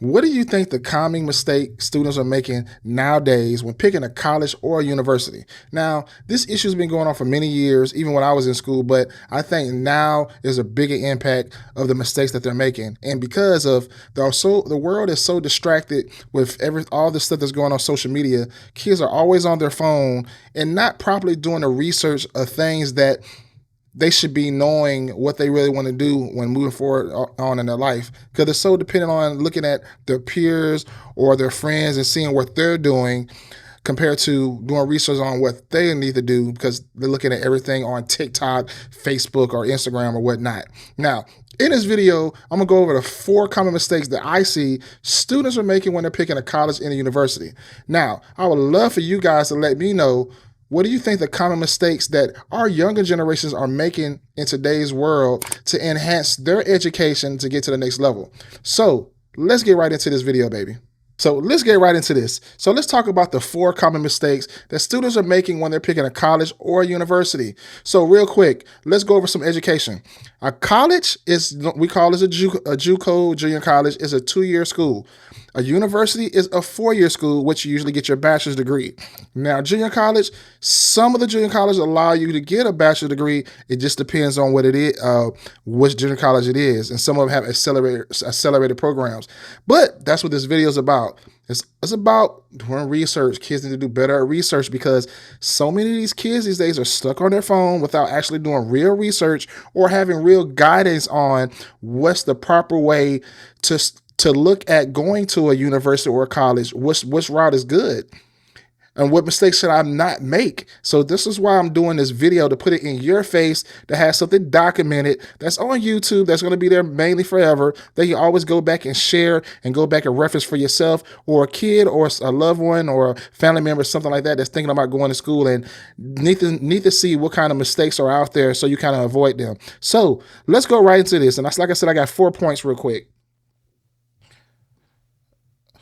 What do you think the common mistake students are making nowadays when picking a college or a university? Now, this issue has been going on for many years, even when I was in school, but I think now is a bigger impact of the mistakes that they're making. And because of the world is so distracted with all the stuff that's going on social media, kids are always on their phone and not properly doing the research of things that they should be knowing what they really want to do when moving forward on in their life, because they're so dependent on looking at their peers or their friends and seeing what they're doing compared to doing research on what they need to do, because they're looking at everything on TikTok, Facebook, or Instagram or whatnot. Now, in this video, I'm gonna go over the 4 common mistakes that I see students are making when they're picking a college and a university. Now, I would love for you guys to let me know, what do you think the common mistakes that our younger generations are making in today's world to enhance their education to get to the next level? So let's get right into this video, baby. So let's get right into this. So let's talk about the 4 common mistakes that students are making when they're picking a college or a university. So real quick, let's go over some education. A college is, we call this a JUCO, junior college, is a 2-year school. A university is a 4-year school, which you usually get your bachelor's degree. Now, junior college, some of the junior colleges allow you to get a bachelor's degree. It just depends on what it is, which junior college it is. And some of them have accelerated programs. But that's what this video is about. It's about doing research. Kids need to do better at research, because so many of these kids these days are stuck on their phone without actually doing real research or having real guidance on what's the proper way to look at going to a university or a college, which route is good, and what mistakes should I not make. So this is why I'm doing this video, to put it in your face, to have something documented that's on YouTube, that's going to be there mainly forever, that you always go back and share and go back and reference for yourself, or a kid or a loved one or a family member, something like that, that's thinking about going to school and need to see what kind of mistakes are out there so you kind of avoid them. So let's go right into this. And that's, like I said, I got 4 points real quick.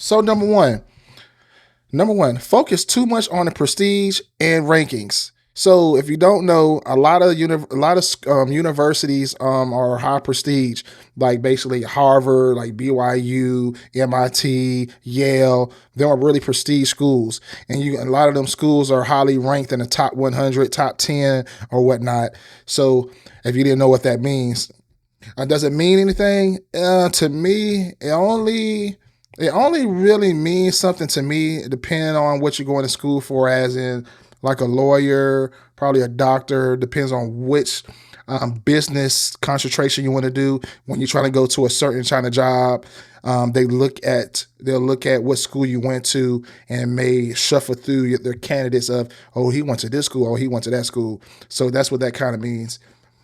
So number one, focus too much on the prestige and rankings. So if you don't know, a lot of universities are high prestige, like basically Harvard, like BYU, MIT, Yale. They're really prestige schools, and a lot of them schools are highly ranked in the top 100, top 10, or whatnot. So if you didn't know what that means, does it mean anything? To me, it only really means something to me, depending on what you're going to school for, as in like a lawyer, probably a doctor, depends on which business concentration you want to do. When you're trying to go to a certain kind of job, they'll look at what school you went to and may shuffle through their candidates of, oh, he went to this school, oh, he went to that school. So that's what that kind of means.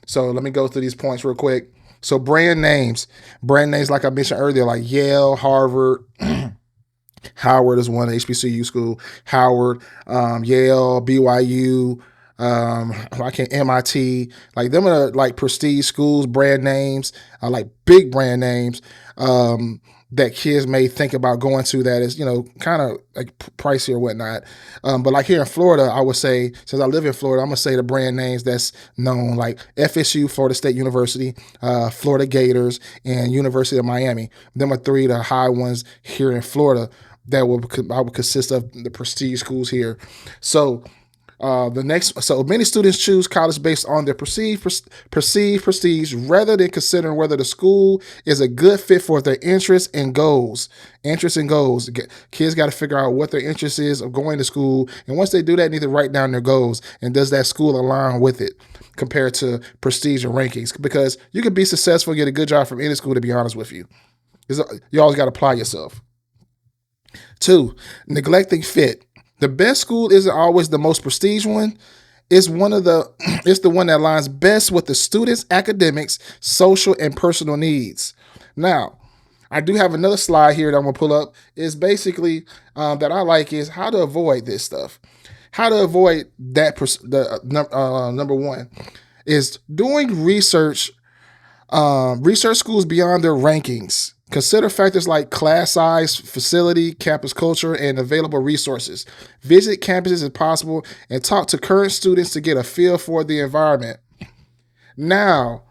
So let me go through these points real quick. So brand names, like I mentioned earlier, like Yale, Harvard, Howard is one HBCU school, Howard, Yale, BYU, MIT, like them are like prestige schools. Brand names, like big brand names, that kids may think about going to, that is, kind of like pricey or whatnot. But like here in Florida, I would say, since I live in Florida, I'm gonna say the brand names that's known, like FSU, Florida State University, Florida Gators, and University of Miami. Them are 3 of the high ones here in Florida that I would consist of the prestige schools here. So so many students choose college based on their perceived prestige rather than considering whether the school is a good fit for their interests and goals. Kids got to figure out what their interest is of going to school, and once they do that, need to write down their goals, and does that school align with it compared to prestige and rankings? Because you can be successful and get a good job from any school, to be honest with you. You always got to apply yourself. 2, neglecting fit. The best school isn't always the most prestige one. It's the one that aligns best with the student's academics, social, and personal needs. Now, I do have another slide here that I'm gonna pull up. Is basically that I like, is how to avoid this stuff. How to avoid that. Number 1 is doing research. Research schools beyond their rankings. Consider factors like class size, facility, campus culture, and available resources. Visit campuses if possible and talk to current students to get a feel for the environment. Now,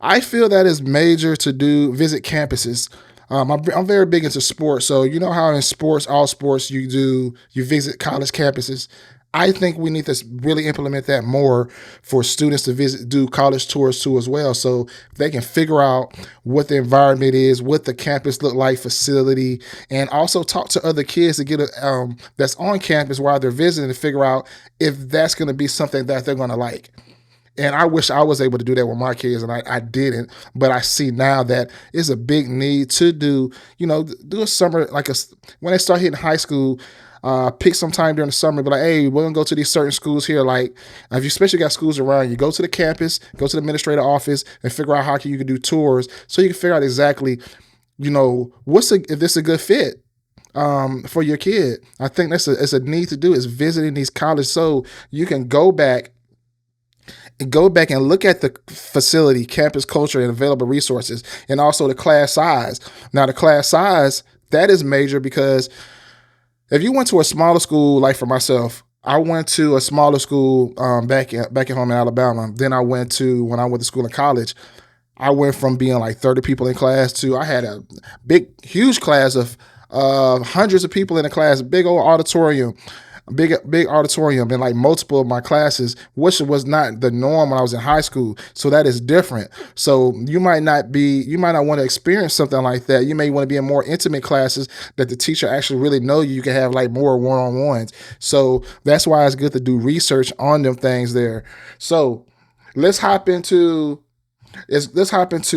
I feel that is major to visit campuses. I'm very big into sports. So you know how in sports, all sports, you visit college campuses. I think we need to really implement that more for students to do college tours too as well, so they can figure out what the environment is, what the campus look like, facility, and also talk to other kids to get that's on campus while they're visiting to figure out if that's going to be something that they're going to like. And I wish I was able to do that with my kids, and I didn't. But I see now that it's a big need to do a summer, when they start hitting high school, pick some time during the summer, be like, hey, we're gonna go to these certain schools here. Like, if you especially got schools around, you go to the campus, go to the administrative office, and figure out how you can do tours, so you can figure out exactly, if this is a good fit for your kid. I think it's a need to do is visiting these colleges so you can go back and look at the facility, campus culture, and available resources, and also the class size. Now, the class size, that is major because if you went to a smaller school, like for myself, I went to a smaller school back at home in Alabama. Then when I went to school in college, I went from being like 30 people in class to I had a huge class of hundreds of people in the class, big old auditorium, big auditorium, and like multiple of my classes, which was not the norm when I was in high school. So that is different. So you might not want to experience something like that. You may want to be in more intimate classes that the teacher actually really know you. You can have like more one-on-ones. So that's why it's good to do research on them things there. So let's hop into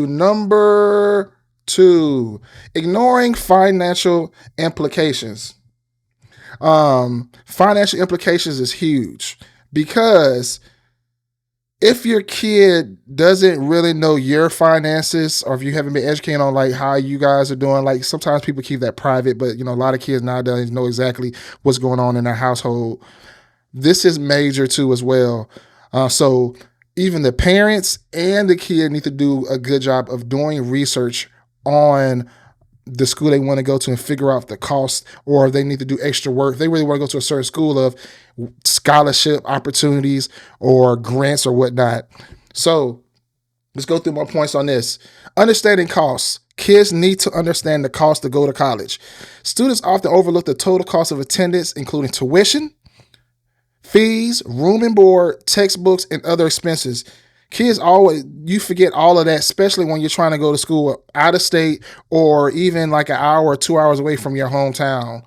number 2, ignoring financial implications. Financial implications is huge because if your kid doesn't really know your finances, or if you haven't been educated on like how you guys are doing, like sometimes people keep that private, but a lot of kids nowadays know exactly what's going on in their household. This is major too as well. So even the parents and the kid need to do a good job of doing research on the school they want to go to and figure out the cost, or if they need to do extra work. If they really want to go to a certain school of scholarship opportunities or grants or whatnot. So let's go through more points on this. Understanding costs. Kids need to understand the cost to go to college. Students often overlook the total cost of attendance, including tuition, fees, room and board, textbooks, and other expenses. Kids you forget all of that, especially when you're trying to go to school out of state or even like an hour or 2 hours away from your hometown.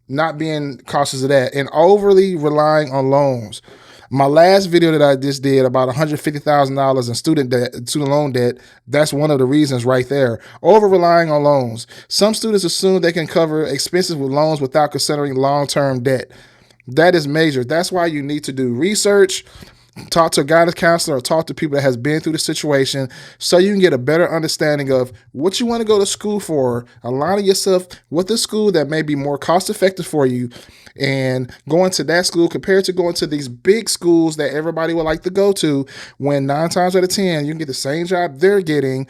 Not being cautious of that and overly relying on loans. My last video that I just did about $150,000 in student loan debt, that's one of the reasons right there. Over relying on loans. Some students assume they can cover expenses with loans without considering long-term debt. That is major. That's why you need to do research, talk to a guidance counselor, or talk to people that has been through the situation so you can get a better understanding of what you want to go to school for, aligning yourself with the school that may be more cost effective for you, and going to that school compared to going to these big schools that everybody would like to go to, when 9 times out of 10 you can get the same job they're getting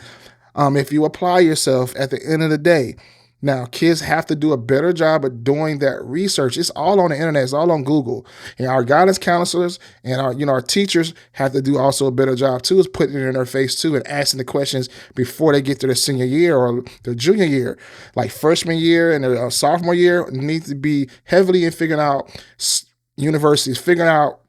if you apply yourself at the end of the day. Now, kids have to do a better job of doing that research. It's all on the internet. It's all on Google. And our guidance counselors and our teachers have to do also a better job too, is putting it in their face too and asking the questions before they get to their senior year or their junior year. Like freshman year and their sophomore year needs to be heavily in figuring out universities, figuring out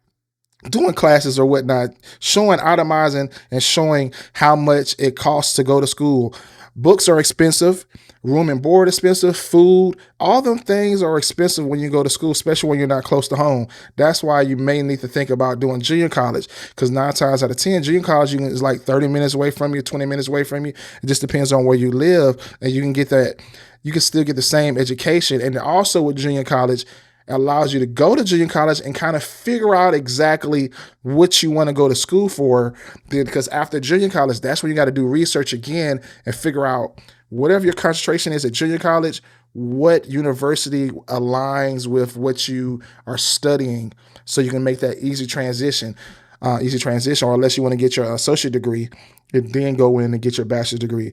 doing classes or whatnot, showing, itemizing, and showing how much it costs to go to school. Books are expensive. Room and board expensive, food, all them things are expensive when you go to school, especially when you're not close to home. That's why you may need to think about doing junior college, because 9 times out of 10, junior college is like 30 minutes away from you, 20 minutes away from you. It just depends on where you live, and you can still get the same education. And also with junior college, it allows you to go to junior college and kind of figure out exactly what you want to go to school for. Because after junior college, that's when you got to do research again and figure out whatever your concentration is at junior college, what university aligns with what you are studying, so you can make that easy transition, or unless you want to get your associate degree and then go in and get your bachelor's degree.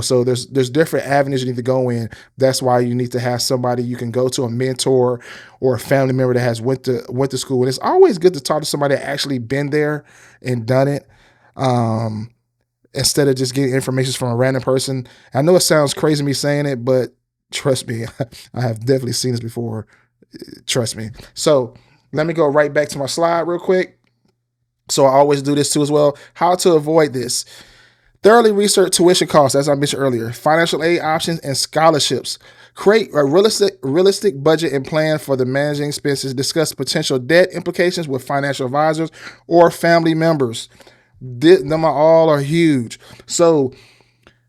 So there's different avenues you need to go in. That's why you need to have somebody you can go to, a mentor or a family member that has went to school. And it's always good to talk to somebody that actually been there and done it. instead of just getting information from a random person. I know it sounds crazy me saying it, but trust me, I have definitely seen this before. Trust me. So let me go right back to my slide real quick. So I always do this too as well. How to avoid this. Thoroughly research tuition costs, as I mentioned earlier, financial aid options, and scholarships. Create a realistic budget and plan for the managing expenses. Discuss potential debt implications with financial advisors or family members. Them all are huge. So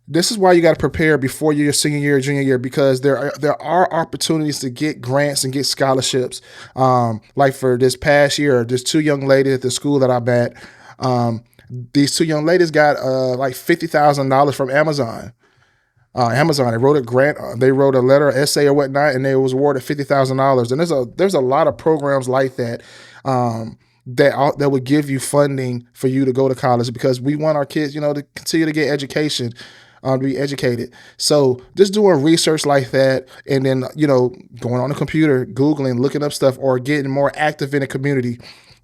this is why you got to prepare before your senior year, junior year, because there are opportunities to get grants and get scholarships. Like for this past year, there's two young ladies at the school that I'm at. These two young ladies got like $50,000 from Amazon. Amazon, they wrote a grant, they wrote a letter, essay or whatnot, and they was awarded $50,000. And there's a lot of programs like that. That would give you funding for you to go to college, because we want our kids, to continue to get education, to be educated. So just doing research like that, and then, going on the computer, Googling, looking up stuff, or getting more active in the community,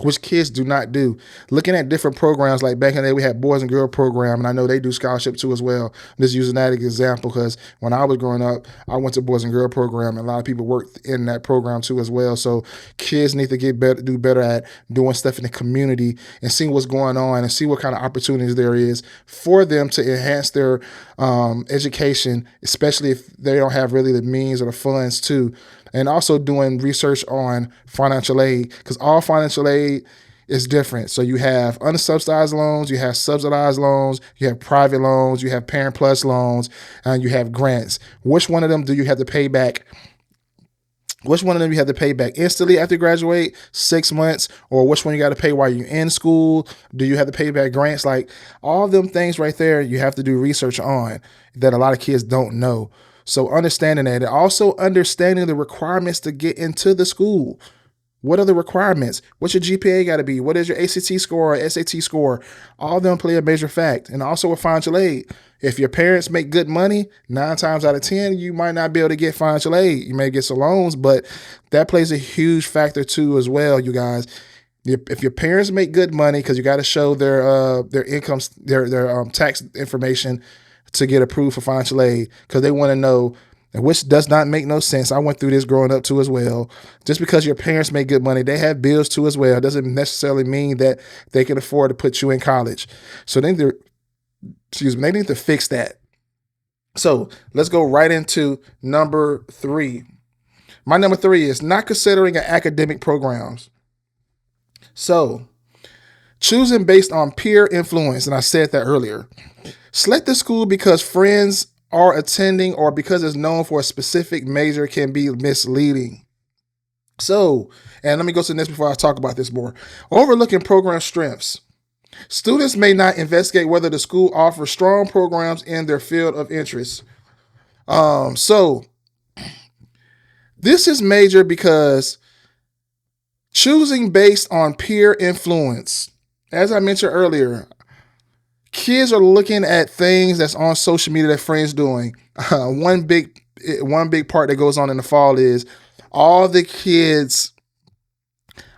which kids do not do. Looking at different programs, like back in the day, we had Boys and Girl program, and I know they do scholarship too as well. I'm just using that as an example because when I was growing up, I went to Boys and Girl program, and a lot of people worked in that program too as well. So kids need to do better at doing stuff in the community and seeing what's going on and see what kind of opportunities there is for them to enhance their education, especially if they don't have really the means or the funds to. And also doing research on financial aid, because all financial aid is different. So you have unsubsidized loans, you have subsidized loans, you have private loans, you have Parent Plus loans, and you have grants. Which one of them do you have to pay back? Which one of them you have to pay back instantly after you graduate, 6 months, or which one you got to pay while you're in school? Do you have to pay back grants? Like all of them things right there, you have to do research on that a lot of kids don't know. So understanding that, and also understanding the requirements to get into the school. What are the requirements? What's your GPA got to be? What is your ACT score or SAT score? All of them play a major fact. And also with financial aid, if your parents make good money, 9 times out of 10, you might not be able to get financial aid. You may get some loans, but that plays a huge factor too as well, you guys. If your parents make good money, because you got to show their incomes, their tax information to get approved for financial aid, because they want to know, which does not make no sense. I went through this growing up too as well. Just because your parents make good money, they have bills too as well. It doesn't necessarily mean that they can afford to put you in college. So they need to fix that. So let's go right into number 3. My number 3 is not considering academic programs. So choosing based on peer influence, and I said that earlier. Select the school because friends are attending or because it's known for a specific major can be misleading. So, and let me go to the next before I talk about this more. Overlooking program strengths. Students may not investigate whether the school offers strong programs in their field of interest. So this is major because choosing based on peer influence. As I mentioned earlier, kids are looking at things that's on social media that friends doing. One big part that goes on in the fall is all the kids,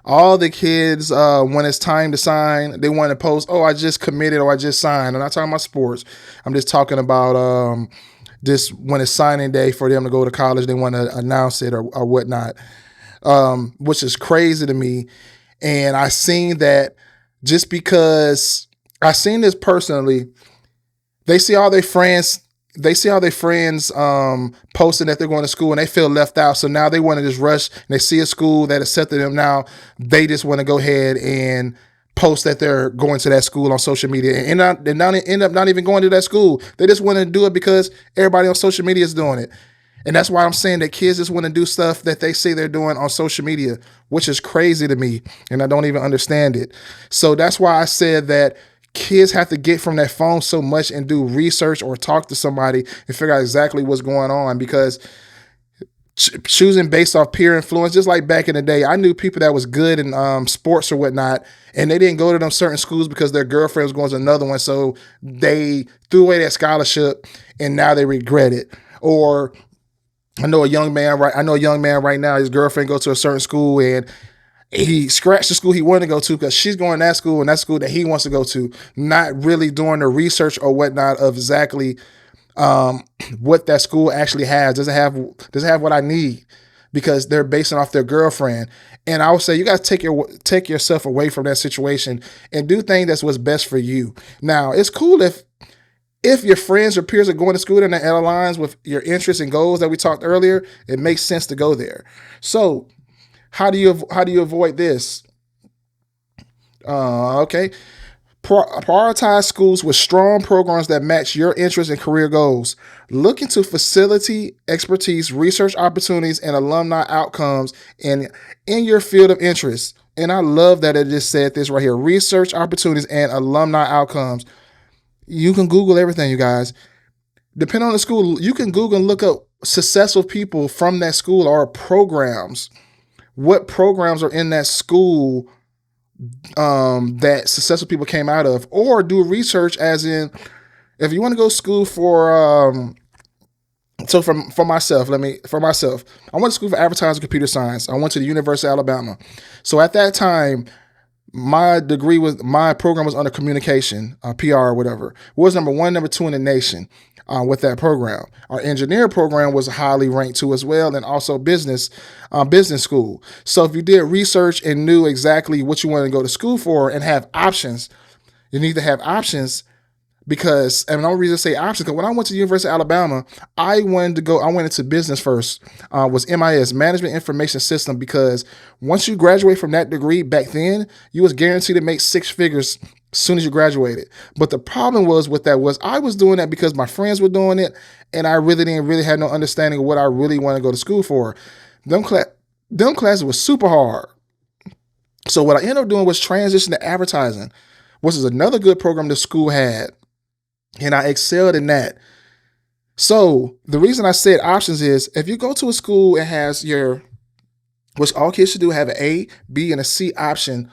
when it's time to sign, they want to post, oh, I just committed or I just signed. I'm not talking about sports. I'm just talking about just when it's signing day for them to go to college, they want to announce it or whatnot, which is crazy to me. And I seen that just because I seen this personally. They see all their friends posting that they're going to school and they feel left out. So now they want to just rush and they see a school that accepted them. Now they just want to go ahead and post that they're going to that school on social media and end up not even going to that school. They just want to do it because everybody on social media is doing it. And that's why I'm saying that kids just want to do stuff that they say they're doing on social media, which is crazy to me. And I don't even understand it. So that's why I said that kids have to get from that phone so much and do research or talk to somebody and figure out exactly what's going on, because choosing based off peer influence, just like back in the day, I knew people that was good in sports or whatnot, and they didn't go to them certain schools because their girlfriend was going to another one. So they threw away that scholarship and now they regret it. Or I know a young man right now, his girlfriend goes to a certain school and he scratched the school he wanted to go to because she's going to that school and that school that he wants to go to, not really doing the research or whatnot of exactly what that school actually has. Does it have what I need? Because they're basing off their girlfriend. And I would say you got to take yourself away from that situation and do things that's what's best for you. Now, it's cool if your friends or peers are going to school that aligns with your interests and goals that we talked earlier, it makes sense to go there. So how do you avoid this? Okay. Prioritize schools with strong programs that match your interests and career goals. Look into facility expertise, research opportunities, and alumni outcomes in your field of interest. And I love that it just said this right here: research opportunities and alumni outcomes. You can Google everything, you guys. Depending on the school, you can Google and look up successful people from that school or programs. What programs are in that school that successful people came out of, or do research as in, if you want to go to school for, so for myself, I went to school for advertising computer science. I went to the University of Alabama. So at that time, my program was under communication, PR or whatever. It was number 1, number 2 in the nation with that program. Our engineering program was highly ranked too as well, and also business school. So if you did research and knew exactly what you wanted to go to school for and have options, you need to have options. Because, and the only reason I say options, because when I went to the University of Alabama, I went into business first, was MIS, Management Information System, because once you graduate from that degree back then, you was guaranteed to make 6 figures as soon as you graduated. But the problem was I was doing that because my friends were doing it, and I really didn't have no understanding of what I really want to go to school for. Them classes were super hard. So what I ended up doing was transition to advertising, which is another good program the school had. And I excelled in that. So the reason I said options is if you go to a school and has which all kids should do, have an A, B, and a C option,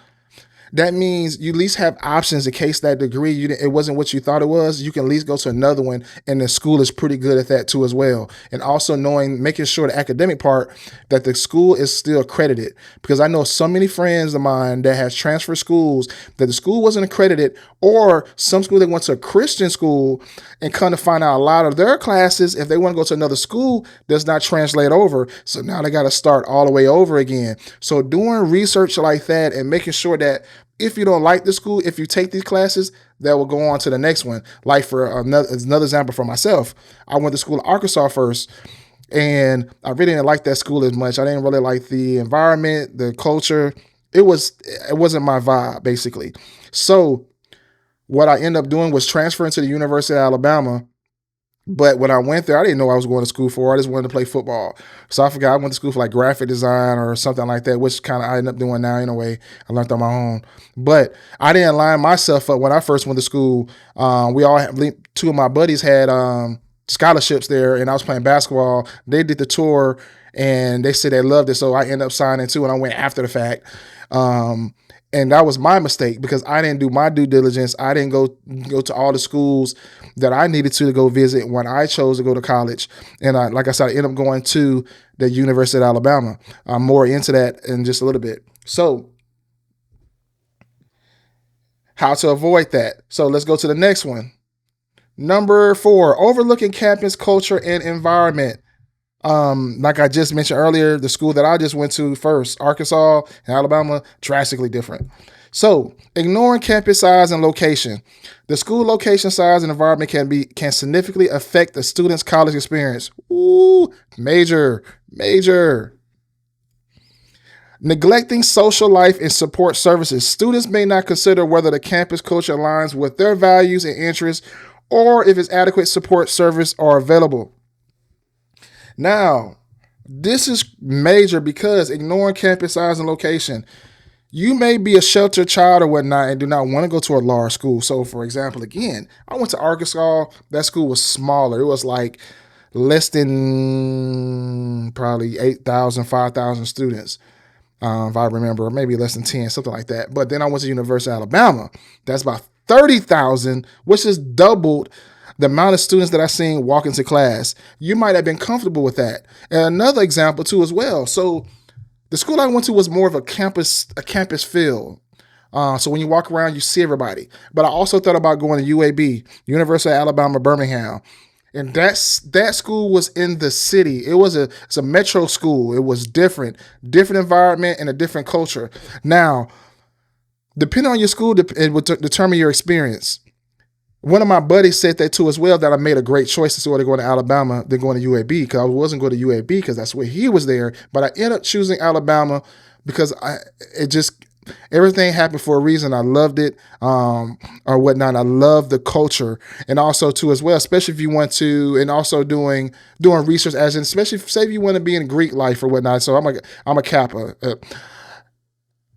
that means you at least have options in case that degree it wasn't what you thought it was. You can at least go to another one, and the school is pretty good at that too as well. And also making sure the academic part, that the school is still accredited, because I know so many friends of mine that has transferred schools that the school wasn't accredited, or some school that went to a Christian school and come to find out a lot of their classes, if they want to go to another school, does not translate over. So now they got to start all the way over again. So doing research like that and making sure that if you don't like the school, if you take these classes, that will go on to the next one. Like for another example for myself, I went to school in Arkansas first, and I really didn't like that school as much. I didn't really like the environment, the culture. It wasn't my vibe, basically. So what I ended up doing was transferring to the University of Alabama. But when I went there, I didn't know what I was going to school for. I just wanted to play football. So I forgot I went to school for like graphic design or something like that, which kind of I end up doing now in a way. I learned on my own. But I didn't line myself up when I first went to school. We all had, 2 of my buddies had scholarships there, and I was playing basketball. They did the tour, and they said they loved it. So I ended up signing too, and I went after the fact. And that was my mistake because I didn't do my due diligence. I didn't go to all the schools that I needed to go visit when I chose to go to college. And like I said, I ended up going to the University of Alabama. I'm more into that in just a little bit. So how to avoid that? So let's go to the next one. Number 4, overlooking campus culture and environment. Like I just mentioned earlier, the school that I just went to first, Arkansas and Alabama, drastically different. So ignoring campus size and location. The school location, size, and environment can significantly affect the student's college experience. Ooh, major. Neglecting social life and support services. Students may not consider whether the campus culture aligns with their values and interests, or if its adequate support service are available. Now, this is major because ignoring campus size and location. You may be a sheltered child or whatnot and do not want to go to a large school. So, for example, again, I went to Arkansas. That school was smaller. It was like less than probably 8,000, 5,000 students, if I remember, or maybe less than 10, something like that. But then I went to University of Alabama. That's about 30,000, which is doubled the amount of students that I seen walk into class. You might have been comfortable with that. And another example too as well. So The school I went to was more of a campus feel. So when you walk around, you see everybody. But I also thought about going to UAB, University of Alabama, Birmingham. And that school was in the city. It's a metro school. It was different environment and a different culture. Now, depending on your school, it would determine your experience. One of my buddies said that too as well, that I made a great choice to sort of going to Alabama than going to UAB, because I wasn't going to UAB because that's where he was there. But I ended up choosing Alabama because everything happened for a reason. I loved it, or whatnot. I love the culture, and also too as well, especially if you want to, and also doing research, as in, especially say if you want to be in Greek life or whatnot. So I'm a Kappa.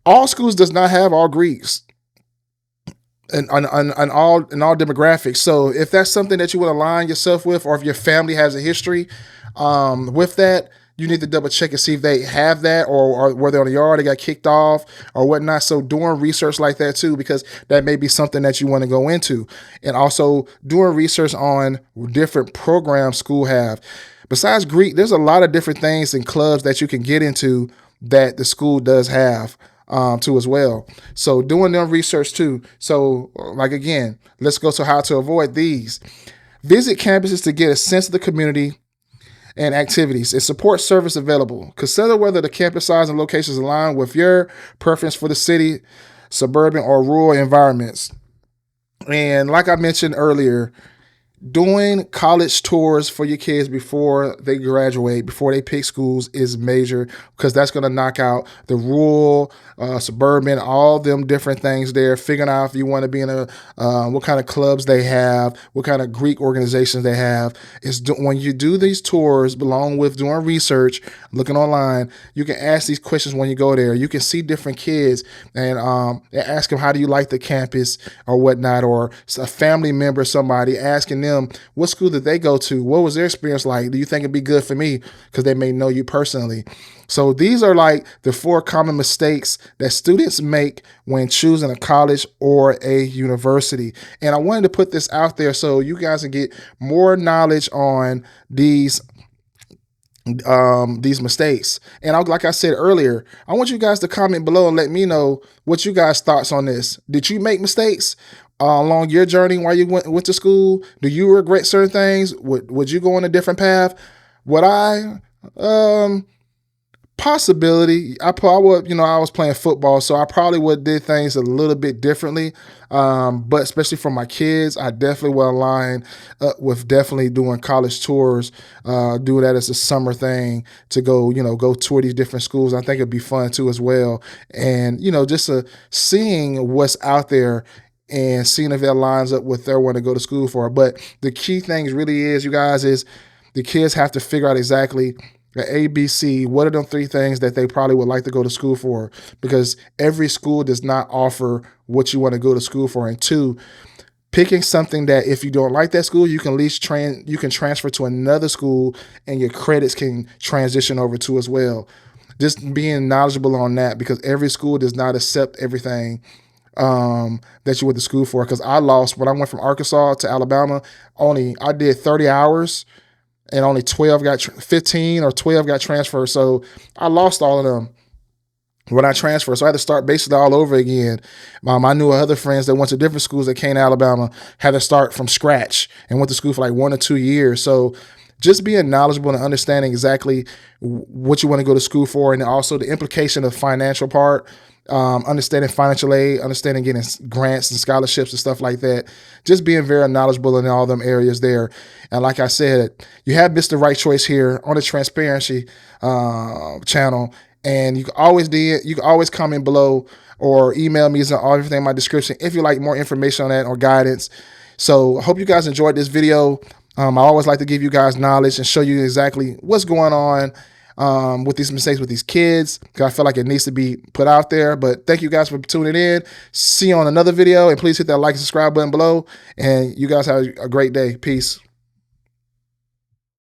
All schools does not have all Greeks. And on all demographics. So if that's something that you want to align yourself with, or if your family has a history with that, you need to double check and see if they have that, or were they on the yard, they got kicked off or whatnot. So doing research like that too, because that may be something that you want to go into. And also doing research on different programs school have. Besides Greek, there's a lot of different things and clubs that you can get into that the school does have too as well. So doing them research too. So like, again, let's go to how to avoid these. Visit campuses to get a sense of the community and activities and support service available. Consider whether the campus size and locations align with your preference for the city, suburban, or rural environments. And like I mentioned earlier, doing college tours for your kids before they graduate, before they pick schools, is major, because that's going to knock out the rural, suburban, all them different things there. Figuring out if you want to be in what kind of clubs they have, what kind of Greek organizations they have. When you do these tours, along with doing research, looking online, you can ask these questions when you go there. You can see different kids and ask them, how do you like the campus or whatnot, or a family member, somebody asking them, what school did they go to? What was their experience like? Do you think it'd be good for me? Because they may know you personally. So these are like the 4 common mistakes that students make when choosing a college or a university. And I wanted to put this out there so you guys can get more knowledge on these mistakes. And like I said earlier, I want you guys to comment below and let me know what you guys' thoughts on this. Did you make mistakes along your journey while you went to school? Do you regret certain things? Would you go on a different path? Would I? Possibility. I would, I was playing football, so I probably would did things a little bit differently. But especially for my kids, I definitely will align with definitely doing college tours, do that as a summer thing to go tour these different schools. I think it'd be fun too as well. And, just seeing what's out there and seeing if that lines up with their want to go to school for. But the key thing really is, you guys, is the kids have to figure out exactly the ABC, what are them 3 things that they probably would like to go to school for, because every school does not offer what you want to go to school for. And 2, picking something that if you don't like that school, you can at least you can transfer to another school and your credits can transition over to as well. Just being knowledgeable on that, because every school does not accept everything that you went to school for. Because I lost, when I went from Arkansas to Alabama, I did 30 hours and only 15 or 12 got transferred. So I lost all of them when I transferred. So I had to start basically all over again. I knew other friends that went to different schools that came to Alabama, had to start from scratch and went to school for like 1 or 2 years. So just being knowledgeable and understanding exactly what you want to go to school for, and also the implication of financial part, understanding financial aid, understanding getting grants and scholarships and stuff like that. Just being very knowledgeable in all them areas there. And like I said, you have Mr. Right Choice here on the Transparency channel, and you can always comment below or email me everything in my description if you like more information on that or guidance. So I hope you guys enjoyed this video. I always like to give you guys knowledge and show you exactly what's going on with these mistakes with these kids, because I feel like it needs to be put out there. But thank you guys for tuning in. See you on another video, and please hit that like and subscribe button below, and you guys have a great day. Peace.